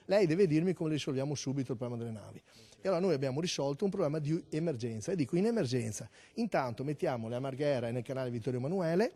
lei deve dirmi come risolviamo subito il problema delle navi. E allora noi abbiamo risolto un problema di emergenza, e dico in emergenza, intanto mettiamo le a Marghera e nel canale Vittorio Emanuele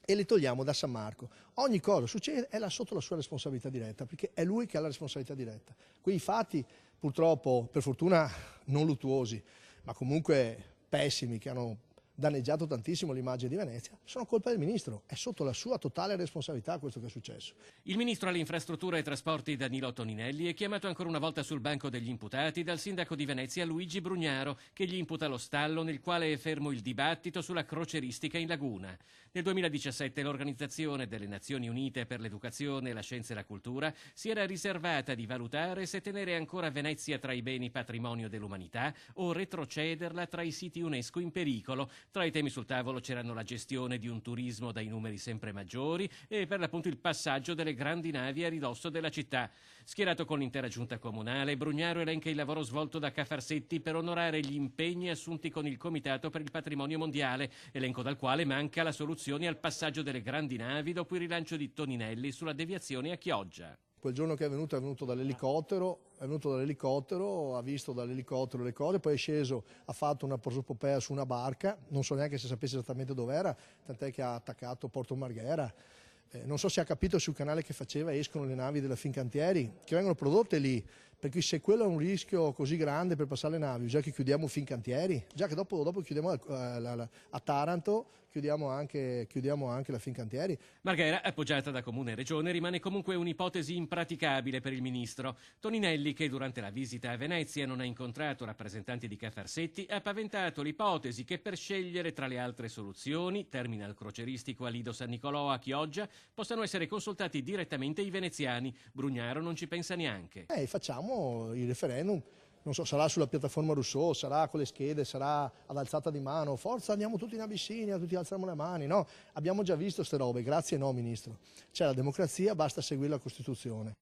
e le togliamo da San Marco. Ogni cosa succede è là sotto la sua responsabilità diretta, perché è lui che ha la responsabilità diretta. Quei fatti, purtroppo, per fortuna non luttuosi, ma comunque pessimi, che hanno danneggiato tantissimo l'immagine di Venezia, sono colpa del Ministro, è sotto la sua totale responsabilità questo che è successo. Il Ministro alle Infrastrutture e Trasporti Danilo Toninelli è chiamato ancora una volta sul banco degli imputati dal sindaco di Venezia Luigi Brugnaro, che gli imputa lo stallo nel quale è fermo il dibattito sulla croceristica in laguna. Nel 2017 l'Organizzazione delle Nazioni Unite per l'Educazione, la Scienza e la Cultura si era riservata di valutare se tenere ancora Venezia tra i beni patrimonio dell'umanità o retrocederla tra i siti UNESCO in pericolo. Tra i temi sul tavolo c'erano la gestione di un turismo dai numeri sempre maggiori e per l'appunto il passaggio delle grandi navi a ridosso della città. Schierato con l'intera giunta comunale, Brugnaro elenca il lavoro svolto da Cafarsetti per onorare gli impegni assunti con il Comitato per il Patrimonio Mondiale, elenco dal quale manca la soluzione al passaggio delle grandi navi dopo il rilancio di Toninelli sulla deviazione a Chioggia. Quel giorno che è venuto dall'elicottero, ha visto dall'elicottero le cose, poi è sceso, ha fatto una prosopopea su una barca, non so neanche se sapesse esattamente dov'era, tant'è che ha attaccato Porto Marghera. Non so se ha capito sul canale che faceva escono le navi della Fincantieri, che vengono prodotte lì, perché se quello è un rischio così grande per passare le navi, già che chiudiamo Fincantieri, già che dopo chiudiamo a Taranto, chiudiamo anche la Fincantieri. Marghera, appoggiata da Comune e Regione, rimane comunque un'ipotesi impraticabile per il Ministro. Toninelli, che durante la visita a Venezia non ha incontrato rappresentanti di Cafarsetti, ha paventato l'ipotesi che per scegliere tra le altre soluzioni, terminal croceristico a Lido San Nicolò a Chioggia, possano essere consultati direttamente i veneziani. Brugnaro non ci pensa neanche. Facciamo il referendum, non so, sarà sulla piattaforma Rousseau, sarà con le schede, sarà ad alzata di mano, forza andiamo tutti in Abissinia, tutti alziamo le mani, no? Abbiamo già visto ste robe, grazie no Ministro. C'è la democrazia, basta seguire la Costituzione.